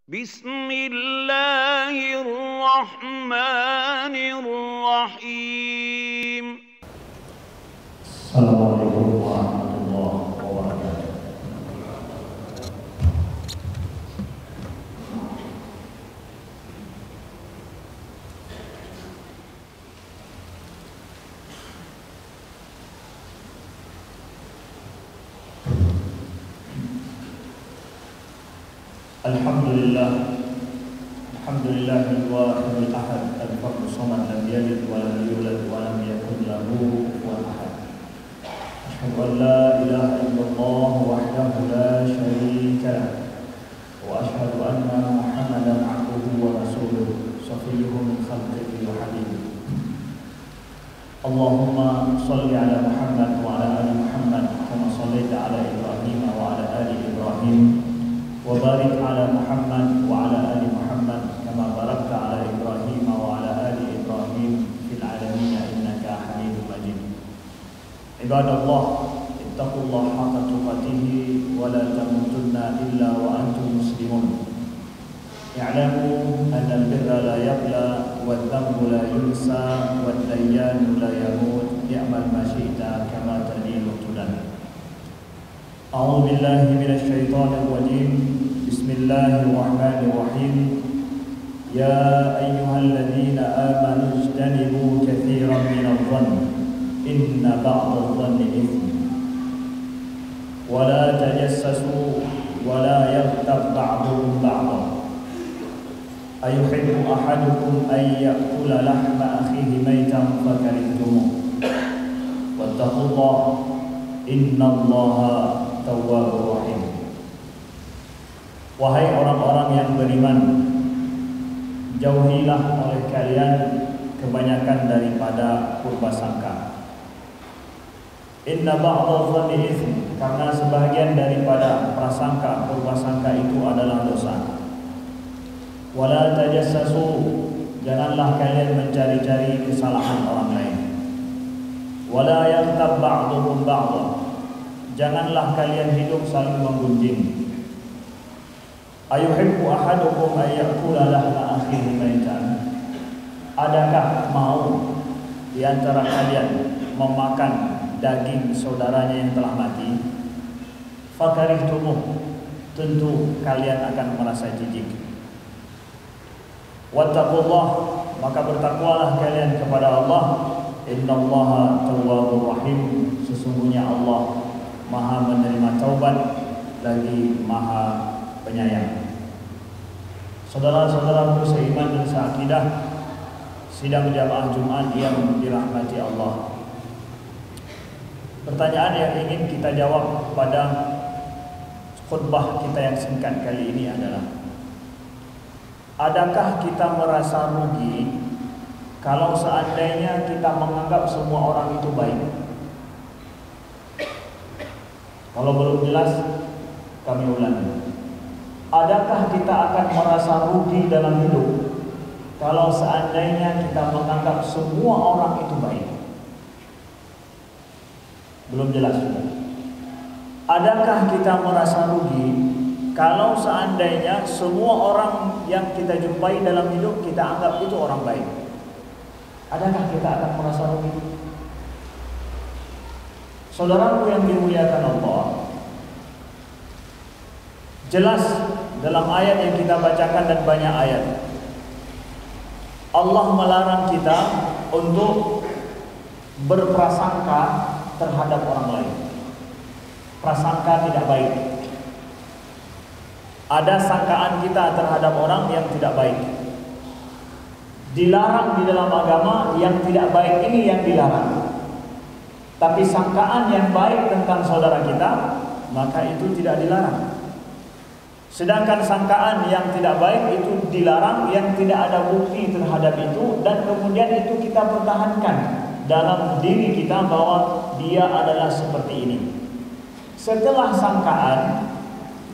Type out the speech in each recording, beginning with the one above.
بسم الله الرحمن الرحيم السلام عليكم ورحمة الله وبركاته. Alhamdulillah al-wahid al-ahad al-fard samad lam yalid wa lam yulad wa lam yakul lahu kufuwan ahad. Asyhadu an la ilaha illallah wahdahu la syarika lah wa asyhadu anna Muhammadan abduhu wa rasuluh safiyyuhu min khalqihi wa habibuh. Allahumma shalli ala Muhammad wa ala ali Muhammad kama shallaita ala Ibrahim wa ala ali Ibrahim wa barik ala Muhammad wa ala ali Muhammad kama barakta ala Ibrahim wa ala ali Ibrahim fil alamin innaka Hamidum Majid. Ibadallah, ittaqullaha haqqa tuqatih wa la tamutunna illa wa antum muslimun. I'lamu anna al-birra la yabla wal-dhanbu la yunsa wad-dayyanu la yamut i'mal ma syi'ta kama tadinu tudan. A'udzu billahi minasy syaithanir rajim. Bismillahirrahmanirrahim. Ya ayyuhalladzina amanu ijtanibu katsiran minadh-dhanni inna ba'dadh-dhanni itsm. Wa la tajassasu wa la yaghtab ba'dukum ba'dhan. Ayuhibbu ahadukum an ya'kula lahma akhihi maytan fakarihtumuh. Wattaqullaha innallaha tawwabur rahim. Wahai orang-orang yang beriman, jauhilah oleh kalian kebanyakan daripada purbasangka. Inna ba'dadh-dhanni itsm, karena sebahagian daripada prasangka, purbasangka itu adalah dosa. Wala tajassasu, janganlah kalian mencari-cari kesalahan orang lain. Wala yaghtab ba'dukum ba'dhan, janganlah kalian hidup saling menggunjing. Ayuhibbu ahadukum an ya'kula lahma akhihi maitan. Adakah mau di antara kalian memakan daging saudaranya yang telah mati? Fakarihtumuh, tentu kalian akan merasa jijik. Wattaqullah, maka bertakwalah kalian kepada Allah. Innallaha tawwabur rahim, sesungguhnya Allah Maha menerima taubat lagi Maha penyayang. Saudara-saudaraku seiman dan seakidah, sidang jamaah Jumat yang dirahmati Allah. Pertanyaan yang ingin kita jawab pada khutbah kita yang singkat kali ini adalah: adakah kita merasa rugi kalau seandainya kita menganggap semua orang itu baik? Kalau belum jelas, kami ulangi. Adakah kita akan merasa rugi dalam hidup kalau seandainya kita menganggap semua orang itu baik? Belum jelas sudah. Adakah kita merasa rugi kalau seandainya semua orang yang kita jumpai dalam hidup kita anggap itu orang baik? Adakah kita akan merasa rugi? Saudaraku yang dimuliakan Allah, jelas dalam ayat yang kita bacakan dan banyak ayat, Allah melarang kita untuk berprasangka terhadap orang lain. Prasangka tidak baik. Ada sangkaan kita terhadap orang yang tidak baik. Dilarang di dalam agama yang tidak baik ini yang dilarang. Tapi sangkaan yang baik tentang saudara kita, maka itu tidak dilarang. Sedangkan sangkaan yang tidak baik itu dilarang, yang tidak ada bukti terhadap itu, dan kemudian itu kita pertahankan dalam diri kita bahwa dia adalah seperti ini. Setelah sangkaan,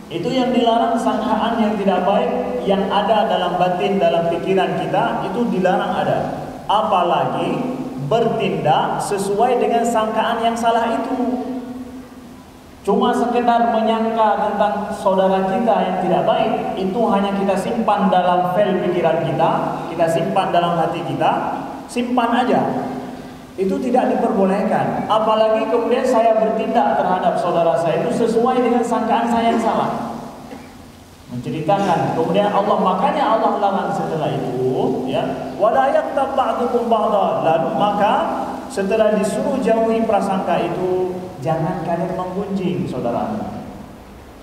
itu yang dilarang sangkaan yang tidak baik yang ada dalam batin, dalam pikiran kita, itu dilarang ada. Apalagi bertindak sesuai dengan sangkaan yang salah itu. Cuma sekedar menyangka tentang saudara kita yang tidak baik, itu hanya kita simpan dalam file pikiran kita simpan dalam hati kita, simpan aja. Itu tidak diperbolehkan. Apalagi kemudian saya bertindak terhadap saudara saya itu sesuai dengan sangkaan saya yang salah. Menceritakan, kemudian makanya Allah larang setelah itu, ya, wala yaktab ba'dukum ba'da. Lalu maka setelah disuruh jauhi prasangka itu, jangan kalian menggunjing saudara.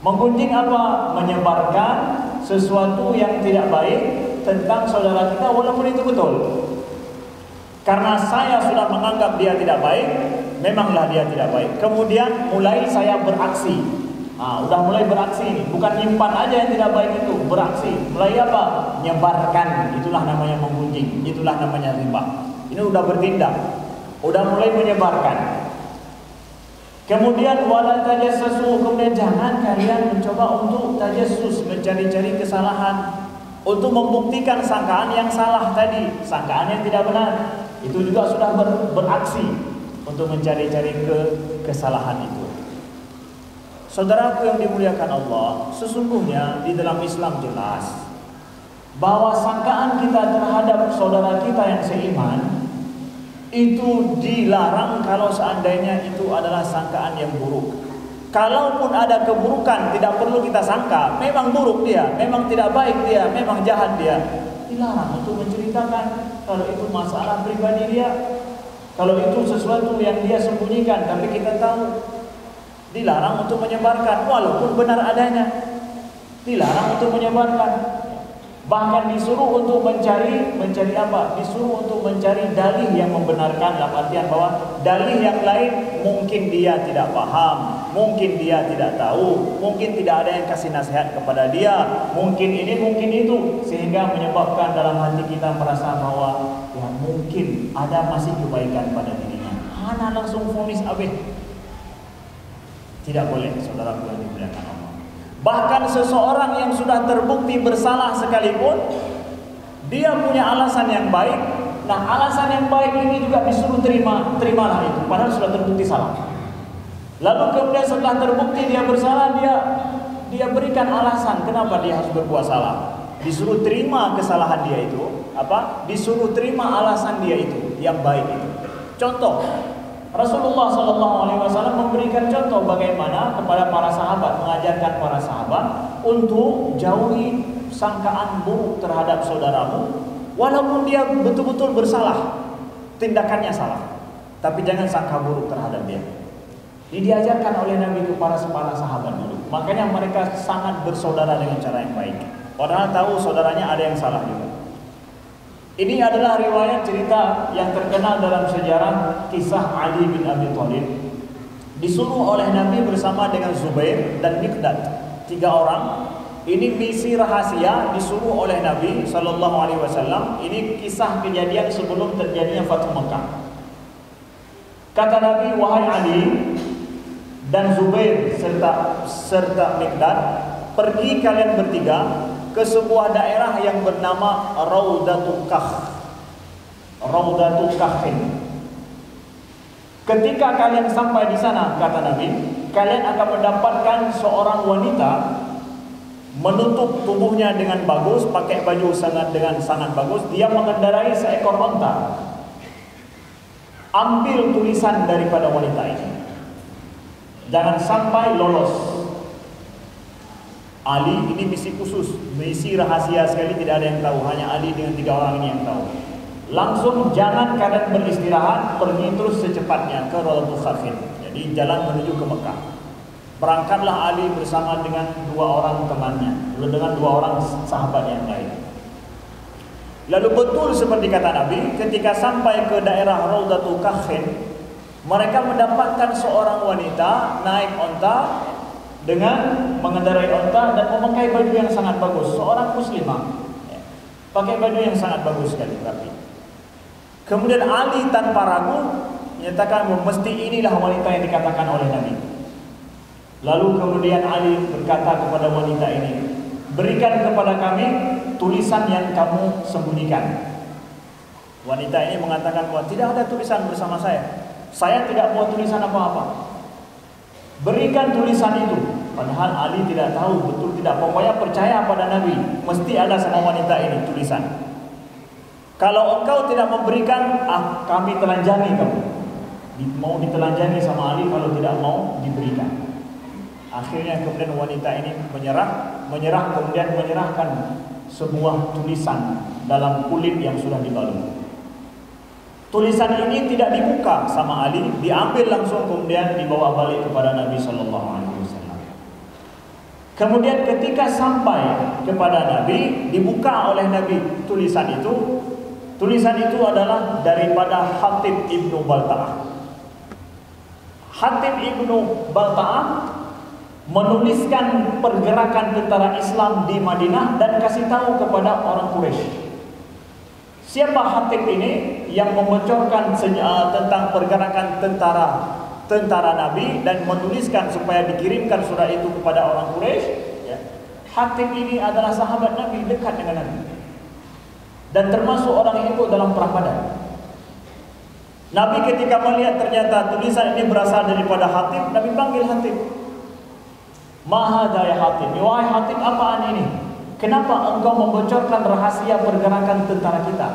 Menggunjing apa? Menyebarkan sesuatu yang tidak baik tentang saudara kita walaupun itu betul. Karena saya sudah menganggap dia tidak baik, memanglah dia tidak baik. Kemudian mulai saya beraksi. Udah mulai beraksi ini, bukan nyimpan aja yang tidak baik itu, beraksi. Mulai apa? Nyebarkan. Itulah namanya menggunjing, itulah namanya riba. Ini udah bertindak, udah mulai menyebarkan. Kemudian wala tajassasu, kemudian jangan kalian mencoba untuk tajassus, mencari-cari kesalahan, untuk membuktikan sangkaan yang salah tadi, sangkaan yang tidak benar. Itu juga sudah beraksi untuk mencari-cari kesalahan itu. Saudaraku yang dimuliakan Allah, sesungguhnya di dalam Islam jelas bahwa sangkaan kita terhadap saudara kita yang seiman itu dilarang kalau seandainya itu adalah sangkaan yang buruk. Kalaupun ada keburukan, tidak perlu kita sangka, memang buruk dia, memang tidak baik dia, memang jahat dia. Dilarang untuk menceritakan kalau itu masalah pribadi dia, kalau itu sesuatu yang dia sembunyikan tapi kita tahu. Dilarang untuk menyebarkan walaupun benar adanya. Dilarang untuk menyebarkan. Bahkan disuruh untuk mencari apa? Disuruh untuk mencari dalih yang membenarkan, dalam artian bahwa dalih yang lain mungkin dia tidak paham, mungkin dia tidak tahu, mungkin tidak ada yang kasih nasihat kepada dia, mungkin ini, mungkin itu, sehingga menyebabkan dalam hati kita merasa bahwa ya mungkin ada masih kebaikan pada dirinya. Hana langsung vonis abeh. Tidak boleh, saudara yang dimuliakan Allah. Bahkan seseorang yang sudah terbukti bersalah sekalipun, dia punya alasan yang baik. Nah, alasan yang baik ini juga disuruh terimalah itu, padahal sudah terbukti salah. Lalu kemudian setelah terbukti dia bersalah, dia berikan alasan kenapa dia harus berbuat salah. Disuruh terima kesalahan dia itu, disuruh terima alasan dia itu yang baik itu. Contoh, Rasulullah SAW memberikan contoh bagaimana kepada para sahabat, mengajarkan para sahabat untuk jauhi sangkaan buruk terhadap saudaramu, walaupun dia betul-betul bersalah, tindakannya salah, tapi jangan sangka buruk terhadap dia. Ini diajarkan oleh Nabi kepada para sahabat dulu. Makanya mereka sangat bersaudara dengan cara yang baik, padahal tahu saudaranya ada yang salah juga. Ini adalah riwayat cerita yang terkenal dalam sejarah kisah Ali bin Abi Thalib. Disuruh oleh Nabi bersama dengan Zubair dan Miqdad, 3 orang. Ini misi rahasia disuruh oleh Nabi SAW. Ini kisah kejadian sebelum terjadinya Fathu Mekah. Kata Nabi, wahai Ali dan Zubair serta Miqdad, pergi kalian bertiga ke sebuah daerah yang bernama Raudatul Kahfin. Ketika kalian sampai di sana, kata Nabi, kalian akan mendapatkan seorang wanita menutup tubuhnya dengan bagus, pakai baju dengan sangat bagus. Dia mengendarai seekor onta. Ambil tulisan daripada wanita ini, jangan sampai lolos. Ali, ini misi khusus, misi rahasia sekali, tidak ada yang tahu, hanya Ali dengan 3 orang ini yang tahu. Langsung jangan kalian beristirahat, pergi terus secepatnya ke Raudatul Kahfin. Jadi jalan menuju ke Mekah. Berangkatlah Ali bersama dengan 2 orang temannya, dengan 2 orang sahabat yang lain. Lalu betul seperti kata Nabi, ketika sampai ke daerah Raudatul Kahfin, mereka mendapatkan seorang wanita naik onta dengan mengendarai onta dan memakai baju yang sangat bagus, seorang muslimah, pakai baju yang sangat bagus sekali. Tapi kemudian Ali tanpa ragu menyatakan mesti inilah wanita yang dikatakan oleh Nabi. Lalu kemudian Ali berkata kepada wanita ini, berikan kepada kami tulisan yang kamu sembunyikan. Wanita ini mengatakan bahwa tidak ada tulisan bersama saya tidak buat tulisan apa-apa. Berikan tulisan itu. Padahal Ali tidak tahu betul tidak, pokoknya percaya pada Nabi, mesti ada sama wanita ini tulisan. Kalau engkau tidak memberikan, kami telanjangi kamu. Mau ditelanjangi sama Ali kalau tidak mau diberikan. Akhirnya kemudian wanita ini menyerah kemudian menyerahkan sebuah tulisan dalam kulit yang sudah dibalut. Tulisan ini tidak dibuka sama Ali, diambil langsung kemudian dibawa balik kepada Nabi Sallallahu Alaihi Wasallam. Kemudian ketika sampai kepada Nabi, dibuka oleh Nabi tulisan itu. Tulisan itu adalah daripada Hatib Ibnu Balta'ah. Hatib Ibnu Balta'ah menuliskan pergerakan tentara Islam di Madinah dan kasih tahu kepada orang Quraisy. Siapa Hatib ini yang membocorkan tentang pergerakan tentara Nabi dan menuliskan supaya dikirimkan surat itu kepada orang Quraisy? Ya. Hatib ini adalah sahabat Nabi, dekat dengan Nabi, dan termasuk orang yang ikut dalam perang Badar. Nabi ketika melihat ternyata tulisan ini berasal daripada Hatib, Nabi panggil Hatib. Mahada ya Hatib, wahai Hatib, apaan ini? Kenapa engkau membocorkan rahasia pergerakan tentara kita?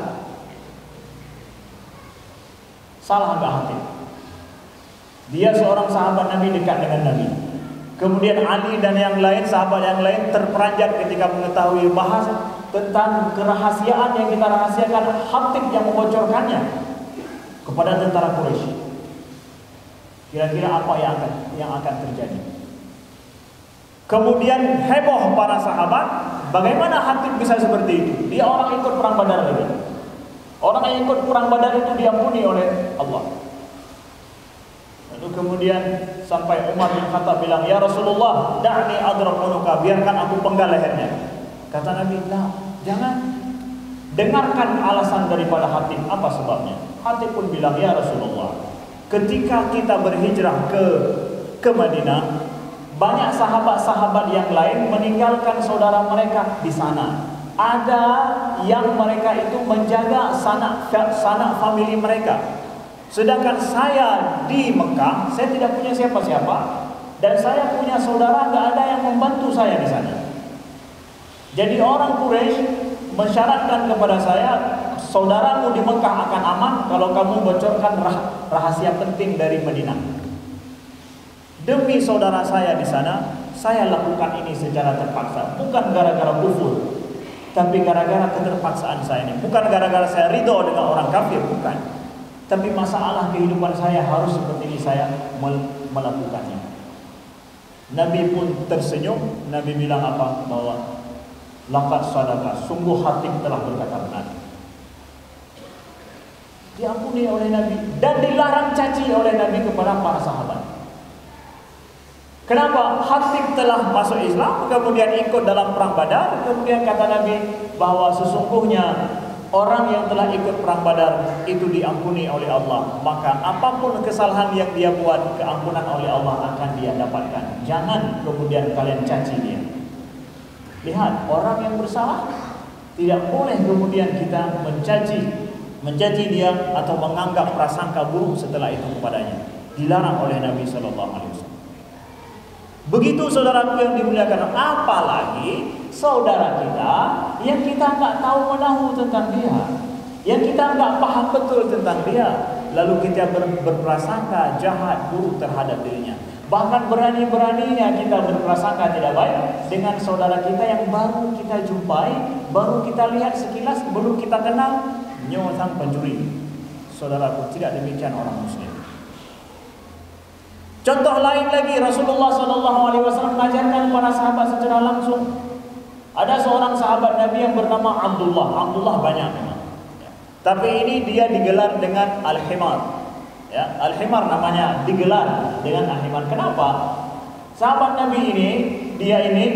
Salah enggak Hatib? Dia seorang sahabat Nabi, dekat dengan Nabi. Kemudian Ali dan yang lain, sahabat yang lain terperanjat ketika mengetahui bahasa tentang kerahasiaan yang kita rahasiakan. Hatib yang membocorkannya kepada tentara Quraisy. Kira-kira apa yang akan terjadi? Kemudian heboh para sahabat, bagaimana Hatib bisa seperti itu? Dia orang ikut perang Badar lagi. Orang yang ikut perang Badar itu diampuni oleh Allah. Lalu kemudian sampai Umar bin Khattab bilang, "Ya Rasulullah, da'ni adrab unuka, biarkan aku penggal lehernya." Kata Nabi, "Nah, jangan. Dengarkan alasan daripada Hatib, apa sebabnya?" Hatib pun bilang, "Ya Rasulullah, ketika kita berhijrah ke Madinah, banyak sahabat-sahabat yang lain meninggalkan saudara mereka di sana. Ada yang mereka itu menjaga sanak famili mereka. Sedangkan saya di Mekah, saya tidak punya siapa-siapa, dan saya punya saudara, nggak ada yang membantu saya di sana. Jadi orang Quraisy mensyaratkan kepada saya, saudaramu di Mekah akan aman kalau kamu bocorkan rahasia penting dari Madinah. Demi saudara saya di sana, saya lakukan ini secara terpaksa, bukan gara-gara kufur, tapi gara-gara keterpaksaan saya ini. Bukan gara-gara saya ridho dengan orang kafir, bukan. Tapi masalah kehidupan saya harus seperti ini, saya melakukannya." Nabi pun tersenyum. Nabi bilang apa? Bahwa laqad sadaqa, sungguh Hatib telah berkata benar. Diampuni oleh Nabi dan dilarang caci oleh Nabi kepada para sahabat. Kenapa? Hatib telah masuk Islam, kemudian ikut dalam perang Badar. Kemudian kata Nabi bahwa sesungguhnya orang yang telah ikut perang Badar itu diampuni oleh Allah. Maka apapun kesalahan yang dia buat, keampunan oleh Allah akan dia dapatkan. Jangan kemudian kalian caci dia. Lihat, orang yang bersalah tidak boleh kemudian kita mencaci dia atau menganggap prasangka buruk setelah itu kepadanya. Dilarang oleh Nabi Sallallahu Alaihi Wasallam. Begitu saudaraku yang dimuliakan, apalagi saudara kita yang kita nggak tahu menahu tentang dia, yang kita nggak paham betul tentang dia, lalu kita berprasangka jahat buruk terhadap dirinya. Bahkan berani-beraninya kita berprasangka tidak baik dengan saudara kita yang baru kita jumpai, baru kita lihat sekilas, belum kita kenal, nyawa sang pencuri. Saudaraku, tidak demikian orang Muslim. Contoh lain lagi, Rasulullah SAW mengajarkan para sahabat secara langsung. Ada seorang sahabat Nabi yang bernama Abdullah. Abdullah banyak memang. Tapi ini dia digelar dengan Al-Himar. Ya, Al-Himar namanya, digelar dengan Al-Himar. Kenapa? Sahabat Nabi ini, dia ini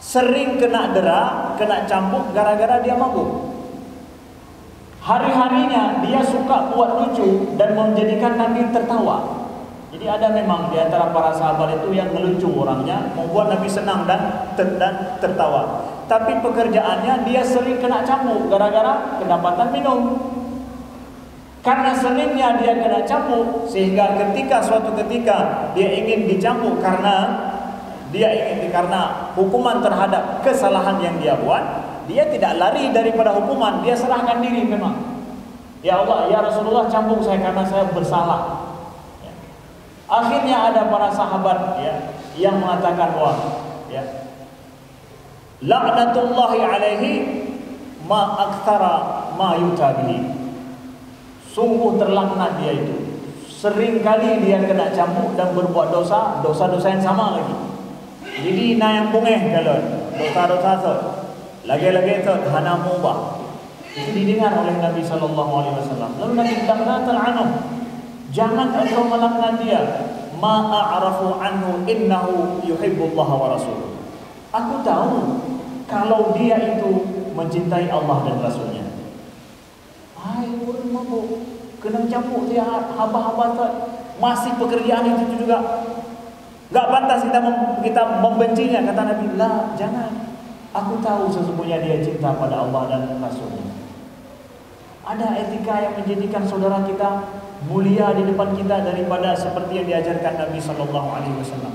sering kena dera, kena cambuk gara-gara dia mabuk. Hari-harinya dia suka buat lucu dan menjadikan Nabi tertawa. Jadi ada memang di antara para sahabat itu yang melucu orangnya, membuat Nabi senang dan tertawa. Tapi pekerjaannya dia sering kena cambuk gara-gara kedapatan minum. Karena seningnya dia kena cambuk, sehingga suatu ketika dia ingin dicambuk karena hukuman terhadap kesalahan yang dia buat, dia tidak lari daripada hukuman, dia serahkan diri memang. Ya Allah, ya Rasulullah, cambuk saya karena saya bersalah. Ya. Akhirnya ada para sahabat yang mengatakan laknatullahi alaihi ma aktsara ma yutabihi. Sungguh terlaknat dia itu. Sering kali dia kena cambuk dan berbuat dosa-dosa yang sama lagi. Jadi yang bungeh kalau dosa-dosa tu, lagi-lagi tu hana mubah. Itu didengar oleh Nabi sallallahu alaihi wasallam. Lalu Nabi bilang, "La tal'anhu." Jangan engkau melaknat dia. Ma a'rafu anhu innahu yuhibbullah wa rasuluh. Aku tahu kalau dia itu mencintai Allah dan Rasulnya. Hai, orang mabuk kena campur dia haba-haba tu. Masih pekerjaan itu juga. Enggak pantas kita membencinya, kata Nabi. La, jangan. Aku tahu sesungguhnya dia cinta pada Allah dan Rasulnya. Ada etika yang menjadikan saudara kita mulia di depan kita daripada seperti yang diajarkan Nabi sallallahu alaihi wasallam.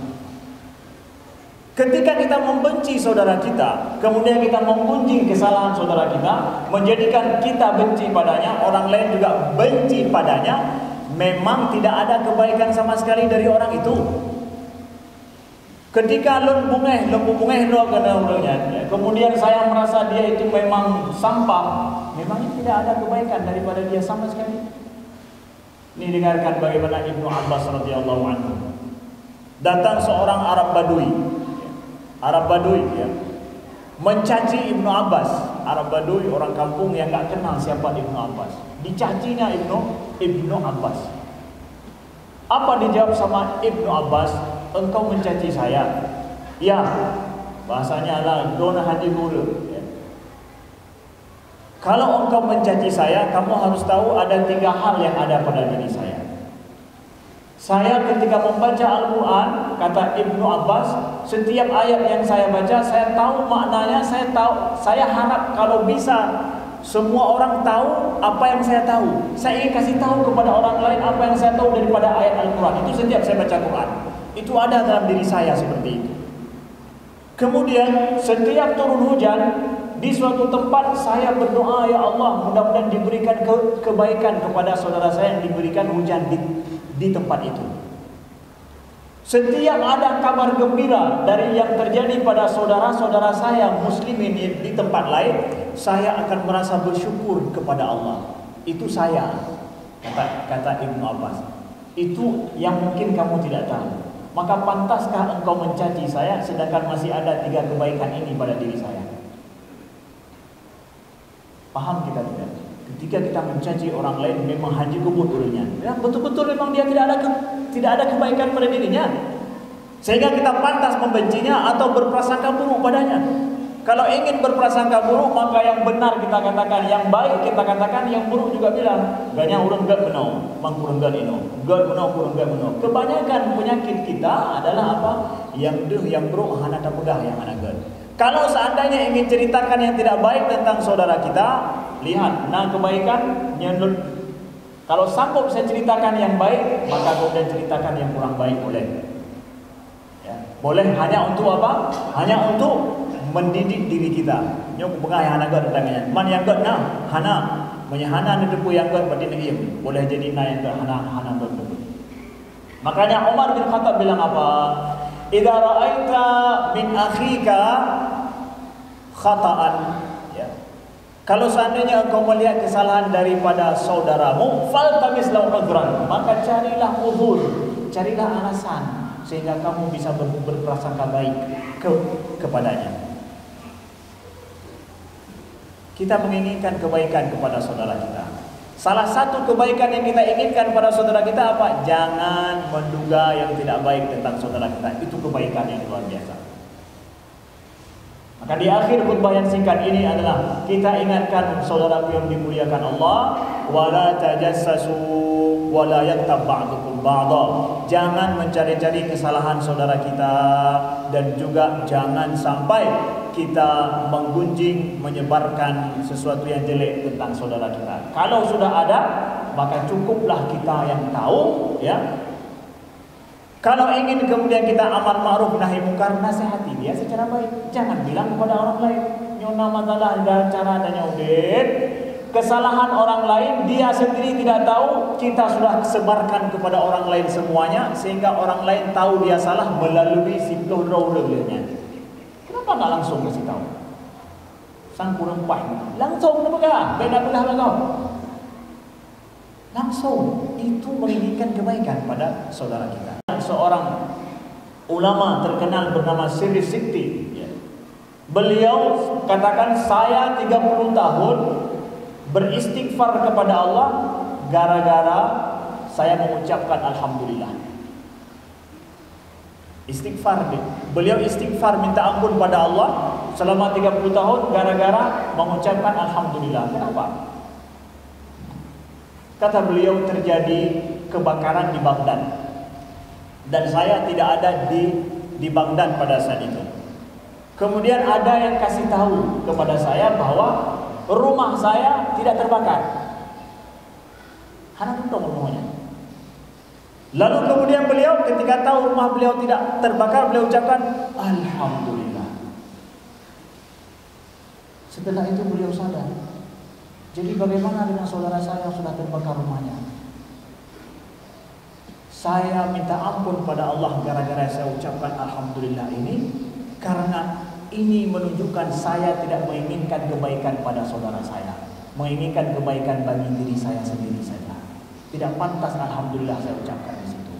Ketika kita membenci saudara kita, kemudian kita memuji kesalahan saudara kita, menjadikan kita benci padanya, orang lain juga benci padanya, memang tidak ada kebaikan sama sekali dari orang itu. Ketika lembu bungeh kemudian saya merasa dia itu memang sampah, memangnya tidak ada kebaikan daripada dia sama sekali. Ini dengarkan bagaimana Ibnu Abbas radhiyallahu anhu. Datang seorang Arab Badui mencaci Ibnu Abbas. Arab Badui orang kampung yang tak kenal siapa Ibnu Abbas. Dicacinya Ibnu Abbas. Apa dijawab sama Ibnu Abbas? Engkau mencaci saya. Ya, bahasanya adalah dona hati guru. Kalau engkau mencaci saya, kamu harus tahu ada 3 hal yang ada pada diri saya. Saya ketika membaca Al-Quran, kata Ibnu Abbas, setiap ayat yang saya baca, saya tahu maknanya, saya harap kalau bisa semua orang tahu apa yang saya tahu. Saya ingin kasih tahu kepada orang lain apa yang saya tahu daripada ayat Al-Quran. Itu setiap saya baca Quran. Itu ada dalam diri saya seperti itu. Kemudian setiap turun hujan di suatu tempat, saya berdoa, ya Allah, mudah-mudahan diberikan kebaikan kepada saudara saya yang diberikan hujan di tempat itu. Setiap ada kabar gembira dari yang terjadi pada saudara-saudara saya muslimin di tempat lain, saya akan merasa bersyukur kepada Allah. Itu saya, kata Ibnu Abbas. Itu yang mungkin kamu tidak tahu. Maka pantaskah engkau mencaci saya sedangkan masih ada 3 kebaikan ini pada diri saya? Paham kita tidak? Ketika kita mencaci orang lain memang haji kubur dulunya. Ya, betul-betul memang dia tidak ada kebaikan pada dirinya. Sehingga kita pantas membencinya atau berprasangka buruk padanya. Kalau ingin berprasangka buruk, maka yang benar kita katakan, yang baik kita katakan, yang buruk juga bilang. Ganya urang gak benar, mang kurang gak ino. Gak benar, kurang gak benar. Kebanyakan penyakit kita adalah apa? Yang buruk hana tapegah yang hana gak. Kalau seandainya ingin ceritakan yang tidak baik tentang saudara kita, lihat, nah kebaikan nyelun. Kalau sanggup saya ceritakan yang baik, maka kemudian ceritakan yang kurang baik boleh. Ya, boleh hanya untuk apa? Hanya untuk mendidik diri kita. Nyok bengah yang hana tentangnya. Man yang god nah, hana menyahana depu yang god berarti negim. Boleh jadi na yang god hana god. Makanya Umar bin Khattab bilang apa? Idza ra'aita min akhika khata'an, ya. Kalau seandainya engkau melihat kesalahan daripada saudaramu, faltamis lahu udhran, maka carilah uzur, carilah alasan sehingga kamu bisa berprasangka baik kepadanya. Kita menginginkan kebaikan kepada saudara kita. Salah satu kebaikan yang kita inginkan pada saudara kita apa? Jangan menduga yang tidak baik tentang saudara kita. Itu kebaikan yang luar biasa. Maka di akhir khutbah yang singkat ini adalah kita ingatkan saudaraku yang dimuliakan Allah, wala tajassasu wala yaktab ba'dukum ba'dha. Jangan mencari-cari kesalahan saudara kita dan juga jangan sampai kita menggunjing, menyebarkan sesuatu yang jelek tentang saudara kita. Kalau sudah ada, maka cukuplah kita yang tahu, ya. Kalau ingin kemudian kita amar ma'ruf nahi munkar, nasihati dia secara baik. Jangan bilang kepada orang lain, nyona masalah dan cara adanya udin. Kesalahan orang lain dia sendiri tidak tahu, kita sudah sebarkan kepada orang lain semuanya, sehingga orang lain tahu dia salah melalui si peluru-pelurunya. Kenapa nggak langsung kasih tahu? Sang kurang paham, langsung apa? Beda-beda kau. Langsung itu menginginkan kebaikan pada saudara kita. Seorang ulama terkenal bernama Sri Sikti, ya. Beliau katakan, saya 30 tahun beristighfar kepada Allah gara-gara saya mengucapkan alhamdulillah. Istighfar dia. Beliau istighfar minta ampun pada Allah selama 30 tahun gara-gara mengucapkan alhamdulillah. Kenapa? Kata beliau, terjadi kebakaran di Baghdad dan saya tidak ada di Baghdad pada saat itu. Kemudian ada yang kasih tahu kepada saya bahwa rumah saya tidak terbakar. Hana untung rumahnya. Lalu kemudian beliau ketika tahu rumah beliau tidak terbakar, beliau ucapkan alhamdulillah. Setelah itu beliau sadar, jadi bagaimana dengan saudara saya yang sudah terbakar rumahnya? Saya minta ampun pada Allah gara-gara saya ucapkan alhamdulillah ini, karena ini menunjukkan saya tidak menginginkan kebaikan pada saudara saya, menginginkan kebaikan bagi diri saya sendiri saja. Tidak pantas alhamdulillah saya ucapkan di situ.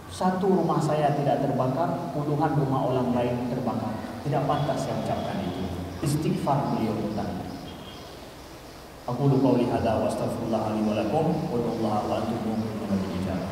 Satu rumah saya tidak terbakar, puluhan rumah orang lain terbakar. Tidak pantas saya ucapkan itu. Istighfar beliau tentang. Aku qauli hadza wa astaghfirullah li wa lakum wa sallallahu wa antum mu'minun bil ijabah.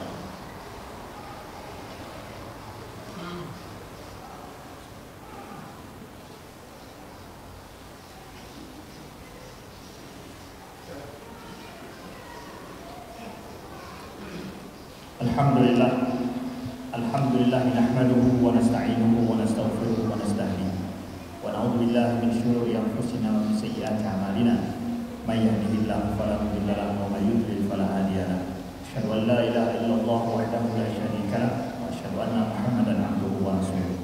Alhamdulillah nahmaduhu wa nasta'inuhu wa nastaghfiruhu wa nastahdihi wa na'udzu billahi min shururi anfusina wa min sayyiati a'malina may yahdihillahu fala mudilla lahu wa may yudlil fala hadiya lahu. Asyhadu an la ilaha illallah wahdahu la syarika lahu wa asyhadu anna Muhammadan 'abduhu wa rasuluh.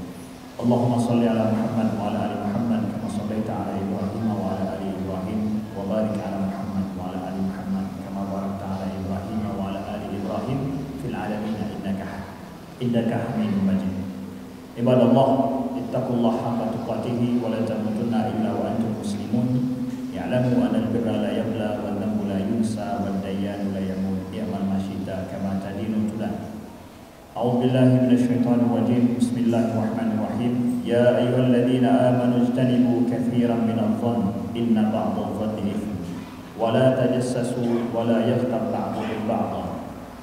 Allahumma shalli ala Muhammad wa ala ali Muhammad kama shallaita ala Ibrahim wa ala ali Ibrahim wa barik ala Muhammad wa ala ali Muhammad kama barakta ala Ibrahim wa ala ali Ibrahim fil alamin innaka Hamidum Majid. Ibadallah, ittaqullaha haqqa tuqatih wa la tamutunna illa wa antum muslimun. Ya'lamu anna al-birra la yabla wa an-namu la yunsa wa ad-dayyanu la yamut. Ya'mal ma syi'ta kama tadinu tudan. A'udzu billahi minasy syaithanir rajim. Bismillahirrahmanirrahim. Ya ayyuhalladzina amanu ijtanibu katsiran minadh-dhanni inna ba'dadh-dhanni ithm. Wa la tajassasu wa la yaghtab ba'dukum ba'dhan.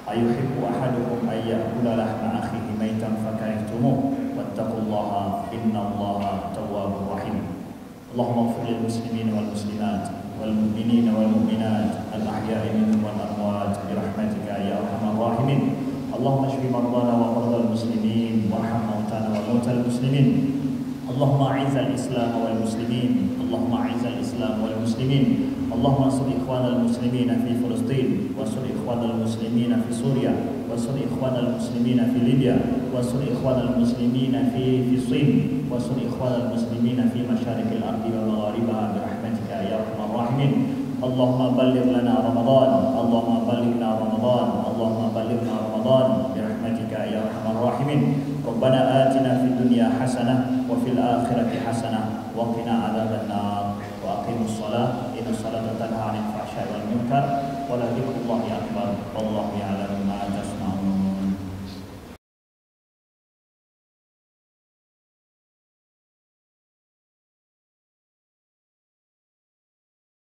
Ayuhibbu ahadukum an ya'kula lahma akhihi maitan fakarihtumuh wattaqullaha innallaha tawwabur rahim. Allahumma ighfir lil muslimin wal muslimat wal mu'minin wal mu'minat al ahya'i minhum wal amwat bi rahmatika ya arhamar rahimin. Allahumma shfi mardana wa mardal muslimin warham mautana wa mautal muslimin. Allahumma a'izzal islam wal muslimin. Allahumma a'izzal islam wal muslimin. اللهم انصر إخوان المسلمين في فلسطين وانصر إخوان المسلمين في سوريا وانصر إخوان المسلمين في ليبيا وانصر إخوان المسلمين في الصين وانصر إخوان المسلمين في مشارق الأرض ومغاربها برحمتك يا أرحم الراحمين. اللهم بلغ لنا رمضان اللهم بلغنا رمضان اللهم بلغنا رمضان برحمتك يا أرحم الراحمين. ربنا آتنا في الدنيا حسنة وفي الآخرة حسنة وقنا عذاب النار وأقيموا الصلاة إن الصلاة تنهى عن الفحشاء والمنكر ولذكر الله أكبر والله يعلم ما تصنعون.